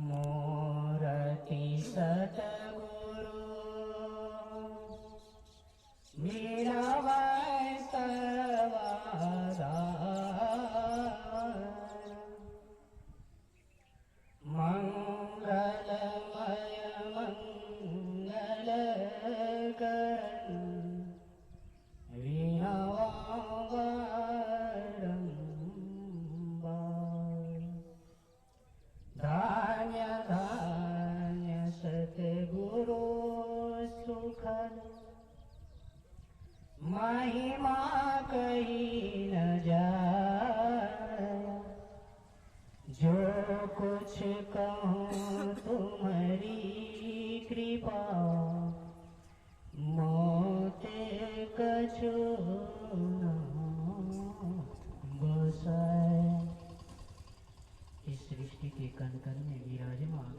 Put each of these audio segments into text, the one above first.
मोरति सतगुरु मीराबाई सर्वदा मंगलमय मंगलकरण वीणावारंबा धान्य धान्य सतगुरु सुखद महिमा कही न जाए। जो कुछ कहूँ तुम्हारी कृपा मोते कछु न बसाए। इस सृष्टि के कण कण में विराजमान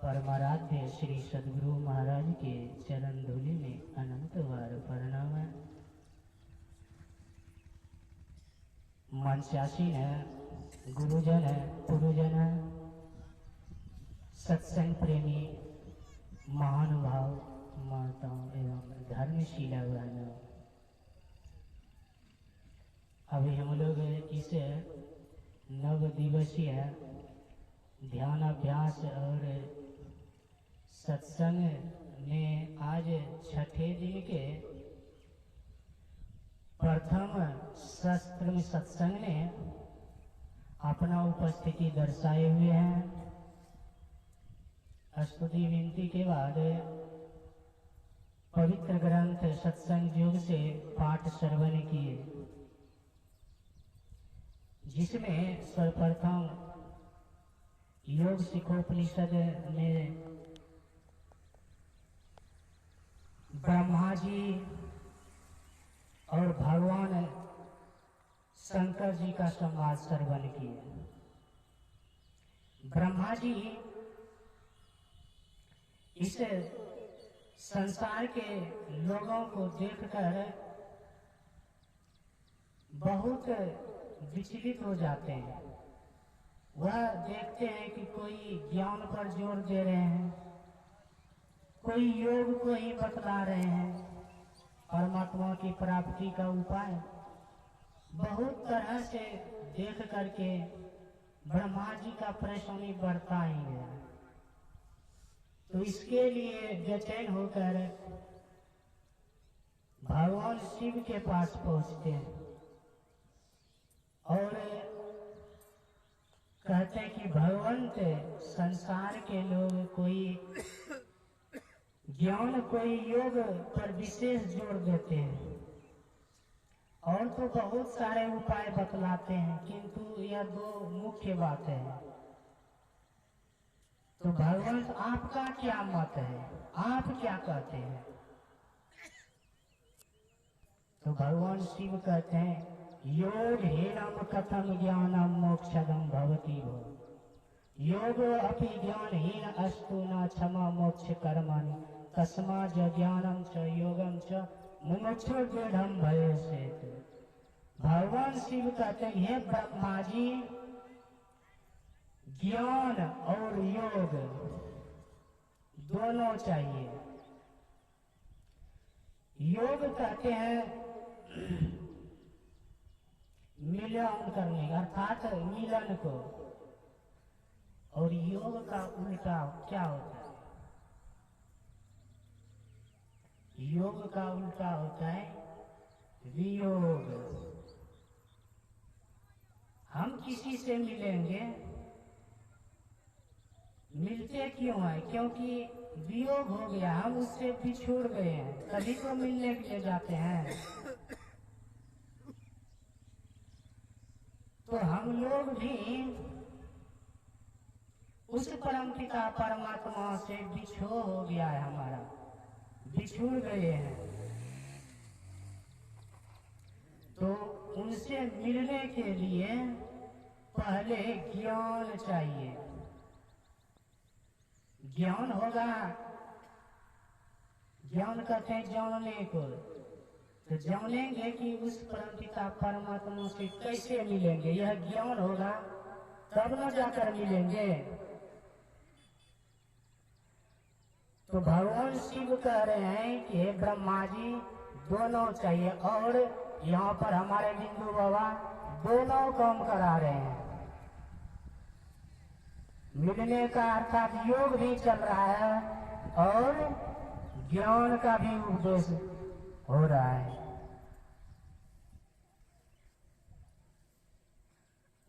परमाराध्य श्री सद्गुरु महाराज के चरण धूलि में अनंत बार प्रणाम है। मंचासीन है, गुरुजन है, पुरुजन है, सत्संग प्रेमी महानुभाव माताओं एवं धर्मशीला बहनों, अभी हम लोग इस 9 दिवसीय ध्यान अभ्यास और सत्संग में आज छठे दिन के प्रथम शस्त्र में सत्संग ने अपना उपस्थिति दर्शाए हुए हैं। स्तुति विनती के बाद पवित्र ग्रंथ सत्संग योग से पाठ श्रवण किए, जिसमें सर्वप्रथम योग सिखोपनिषद में ब्रह्मा जी और भगवान शंकर जी का संवाद श्रवण किए। ब्रह्मा जी इस संसार के लोगों को देखकर बहुत विचलित हो जाते हैं। वह देखते हैं कि कोई ज्ञान पर जोर दे रहे हैं, कोई योग को ही बतला रहे हैं, परमात्मा की प्राप्ति का उपाय बहुत तरह से देख करके ब्रह्मा जी का परेशानी बढ़ता ही गया। तो इसके लिए बेचैन होकर भगवान शिव के पास पहुंचते हैं और कहते हैं कि भगवंत, संसार के लोग कोई ज्ञान कोई योग पर विशेष जोर देते हैं और तो बहुत सारे उपाय बतलाते हैं, किंतु यह 2 मुख्य बात है। तो भगवंत आपका क्या मत है, आप क्या कहते हैं? तो भगवान शिव कहते हैं, योग हीनम कथम ज्ञानम मोक्षदम भवति भो, योग अपि ज्ञानहीन अस्तु न क्षमा मोक्ष कर्माणि, तस्मा च ज्ञानम च योगम च मुमुक्षु दृढ़म भयेसेत। भगवान शिव कहते हैं, हे ब्रह्मा जी, ज्ञान और योग दोनों चाहिए। योग कहते हैं मिलन करने, अर्थात मिलन को, और योग का उल्टा क्या होता है? योग का उल्टा होता है वियोग। हम किसी से मिलेंगे, मिलते क्यों है? क्योंकि वियोग हो गया, हम उससे बिछुड़ गए हैं, तभी तो मिलने के लिए जाते हैं। तो हम लोग भी उस परमपिता परमात्मा से बिछो हो गया है, हमारा बिछुड़ गए हैं। तो उनसे मिलने के लिए पहले ज्ञान चाहिए। ज्ञान होगा, ज्ञान कहते हैं जानने को, तो जानेंगे कि उस परमपिता परमात्मा से कैसे मिलेंगे। यह ज्ञान होगा तब न जाकर मिलेंगे। तो भगवान शिव कह रहे हैं कि हे ब्रह्मा जी दोनों चाहिए, और यहाँ पर हमारे बिंदु बाबा दोनों काम करा रहे हैं। मिलने का अर्थात योग भी चल रहा है और ज्ञान का भी उपदेश हो रहा है।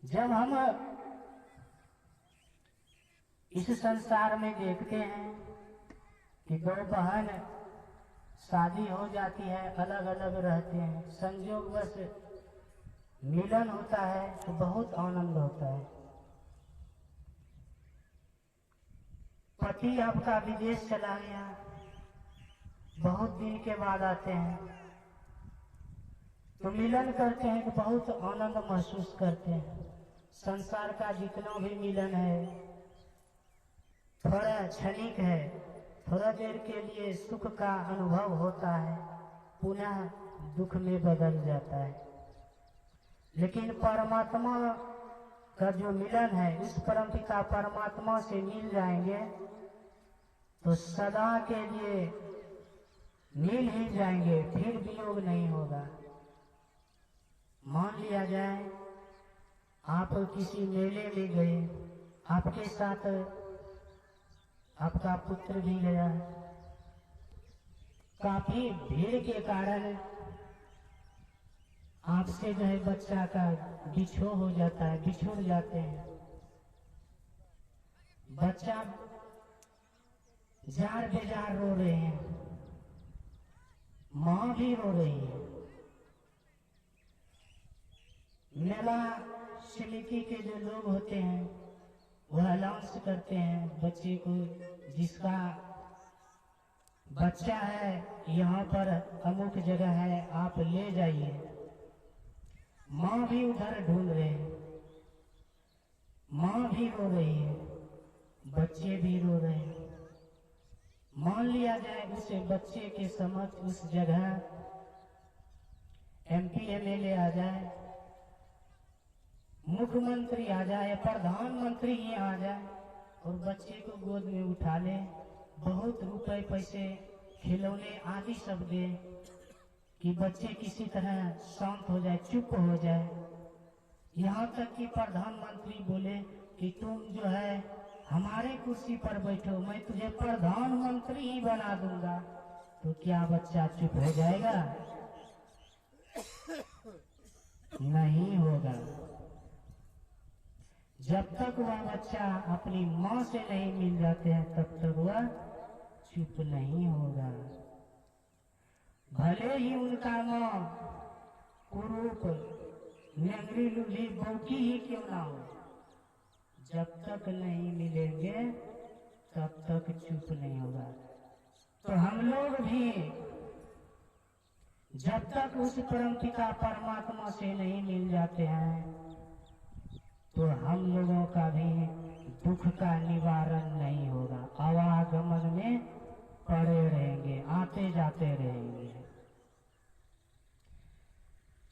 जब हम इस संसार में देखते हैं कि दो बहन शादी हो जाती है, अलग अलग रहते हैं, संयोगवश मिलन होता है तो बहुत आनंद होता है। पति आपका विदेश चला गया, बहुत दिन के बाद आते हैं तो मिलन करते हैं तो बहुत आनंद महसूस करते हैं। संसार का जितना भी मिलन है थोड़ा क्षणिक है, थोड़ा देर के लिए सुख का अनुभव होता है, पुनः दुख में बदल जाता है। लेकिन परमात्मा का जो मिलन है, उस परमपिता परमात्मा से मिल जाएंगे तो सदा के लिए मिल ही जाएंगे, फिर वियोग नहीं होगा। मान लिया जाए आप किसी मेले में गए, आपके साथ आपका पुत्र भी गया, काफी भीड़ के कारण आपसे जो है बच्चा का बिछो हो जाता है, बिछुड़ जाते हैं। बच्चा जार बेजार रो रहे हैं, माँ भी रो रही है। मेला समिति के जो लोग होते हैं वह अनाउंस करते हैं बच्चे को, जिसका बच्चा है यहाँ पर अमुक जगह है, आप ले जाइए। माँ भी उधर ढूंढ रहे हैं, माँ भी रो रही है, बच्चे भी रो रहे हैं। मान लिया जाए उसे बच्चे के समक्ष उस जगह MP MLA आ जाए, मुख्यमंत्री आ जाए, प्रधानमंत्री ही आ जाए और बच्चे को गोद में उठा ले, बहुत रुपए पैसे खिलौने आदि सब दे कि बच्चे किसी तरह शांत हो जाए, चुप हो जाए। यहाँ तक कि प्रधानमंत्री बोले कि तुम जो है हमारे कुर्सी पर बैठो, मैं तुझे प्रधानमंत्री ही बना दूंगा, तो क्या बच्चा चुप हो जाएगा? नहीं होगा। जब तक वह बच्चा अपनी माँ से नहीं मिल जाते हैं तब तक वह चुप नहीं होगा। भले ही उनका माँ कुरूप नेंगरी लूली बौकी ही क्यों ना हो, जब तक नहीं मिलेंगे तब तक चुप नहीं होगा। तो हम लोग भी जब तक उस परमपिता परमात्मा से नहीं मिल जाते हैं तो हम लोगों का भी दुख का निवारण नहीं होगा। आवागमन में पड़े रहेंगे, आते जाते रहेंगे।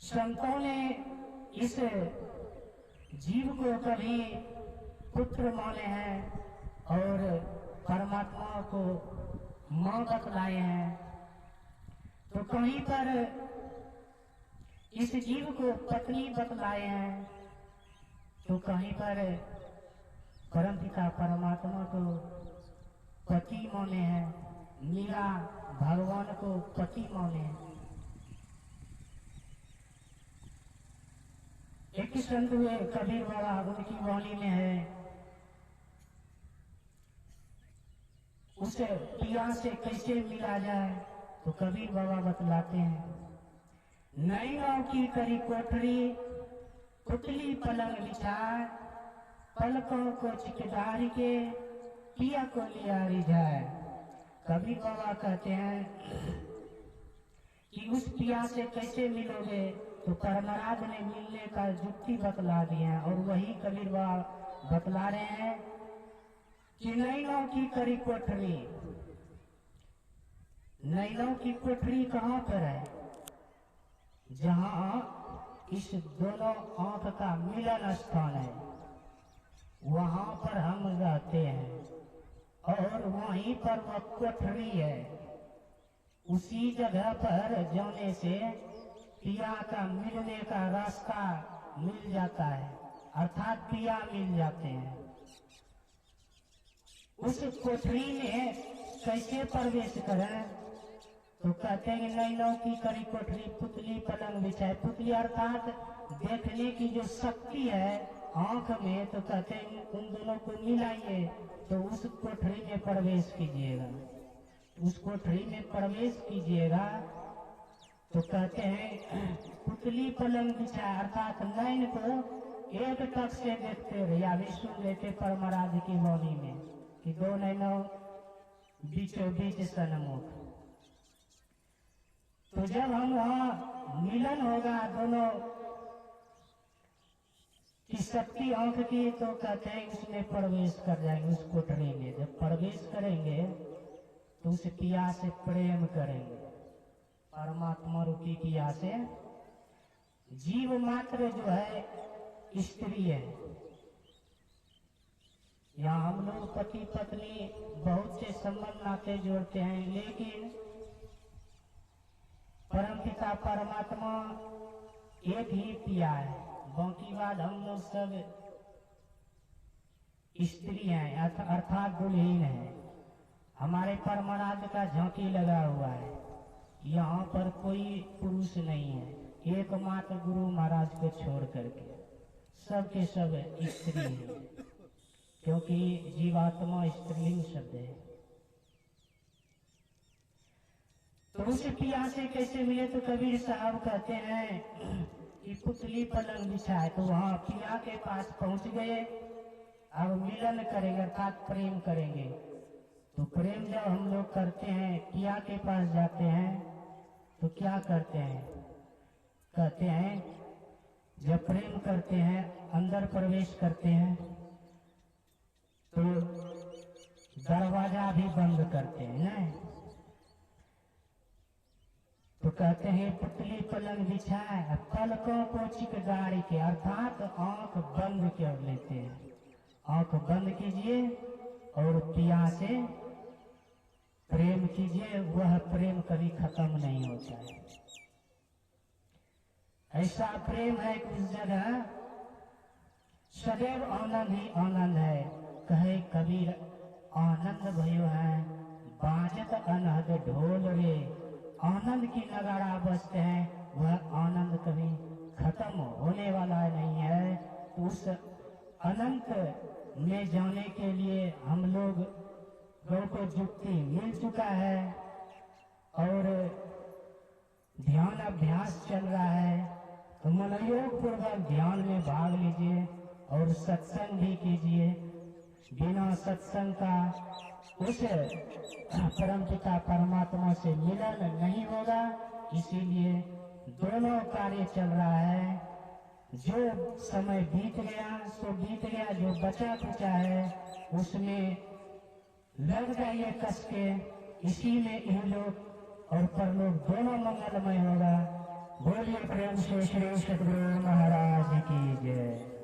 संतों ने इस जीव को कभी पुत्र माने हैं और परमात्मा को माँ बतलाए हैं, तो कहीं पर इस जीव को पत्नी बतलाए हैं, तो कहीं पर परमपिता परमात्मा को पति माने हैं, मीरा भगवान को पति माने हैं। एक संत हुए कबीर बाबा, उनकी वाणी में है, उसे पिया से कैसे मिला जाए तो कबीर बाबा बतलाते हैं, नैनों की करी कोठरी पुतली पलंग बिछाए, पलकों को चिकदारी के पिया को लियारी जाए। कबीर बाबा कहते हैं कि उस पिया से कैसे मिलोगे, तो परमराज ने मिलने का युक्ति बतला दिए हैं, और वही कबीर बाबा बतला रहे हैं कि नैनों की करी कोठरी, नैनों की कोठरी कहाँ पर है? जहाँ इस दोनों आंख का मिलन स्थान है, वहाँ पर हम रहते हैं और वहीं पर वह कोठरी है। उसी जगह पर जाने से पिया का मिलने का रास्ता मिल जाता है, अर्थात पिया मिल जाते हैं। उस कोठरी में कैसे प्रवेश करें? तो कहते हैं नैनों की करी कोठरी पुतली पलंग बिछाए। पुतली अर्थात देखने की जो शक्ति है आंख में, तो कहते हैं उन दोनों को मिलाइए तो उस कोठरी में प्रवेश कीजिएगा। उस कोठरी में प्रवेश कीजिएगा तो कहते हैं पुतली पलंग बिछाए, अर्थात नैन को एक टक से देखते रहे। या भी सुन लेते परमराज की वाणी में कि दो नैनों बीचों बीच सन्मुख। तो जब हम वहाँ मिलन होगा दोनों की शक्ति आंख की, तो कहते हैं उसमें प्रवेश कर जाएंगे उस कोठरी में। जब प्रवेश करेंगे तो उस पिया से प्रेम करेंगे, परमात्मा रूपी पिया से। जीव मात्र जो है स्त्री है। यहाँ हम लोग पति पत्नी बहुत से संबंध नाते जोड़ते हैं, लेकिन परमपिता परमात्मा एक ही पिया है। बाकी बात हम लोग सब स्त्री हैं, अर्थात दुल्हीन है। हमारे परमराज का झांकी लगा हुआ है। यहाँ पर कोई पुरुष नहीं है, एकमात्र गुरु महाराज को छोड़ करके सबके सब स्त्री है, क्योंकि जीवात्मा स्त्रीलिंग शब्द है। तो उस पिया से कैसे मिले? तो कबीर साहब कहते हैं कि पुतली पलंग बिछाए, तो वहां पिया के पास पहुंच गए। अब मिलन करेंगे अर्थात प्रेम करेंगे। तो प्रेम जब हम लोग करते हैं, पिया के पास जाते हैं, तो क्या करते हैं? कहते हैं जब प्रेम करते हैं, अंदर प्रवेश करते हैं, तो दरवाजा भी बंद करते हैं ना। तो कहते हैं पुतली पलंग बिछाए, पलकों को चिकदारी के, अर्थात आंख बंद कर लेते हैं। आंख बंद कीजिए और पिया से प्रेम कीजिए। वह प्रेम कभी खत्म नहीं होता है। ऐसा प्रेम है कि उस जगह सदैव आनंद ही आनंद है। कहे कबीर आनंद भयो है बाजत अनहद ढोल रे। आनंद की नगाड़ा बजते हैं, वह आनंद कभी खत्म होने वाला नहीं है। तो उस अनंत में जाने के लिए हम लोग को युक्ति मिल चुका है और ध्यान अभ्यास चल रहा है। तो मनोयोग पूर्वक ध्यान में भाग लीजिए और सत्संग भी कीजिए। बिना सत्संग का उस परमपिता परमात्मा से मिलन नहीं होगा। इसीलिए दोनों कार्य चल रहा है। जो समय बीत गया सो बीत गया, जो बचा खुचा है उसमें लग जाइए कस के। इसी में इहलोक और परलोक दोनों मंगलमय होगा। बोलिए प्रेम से श्री सद्गुरु महाराज की जय।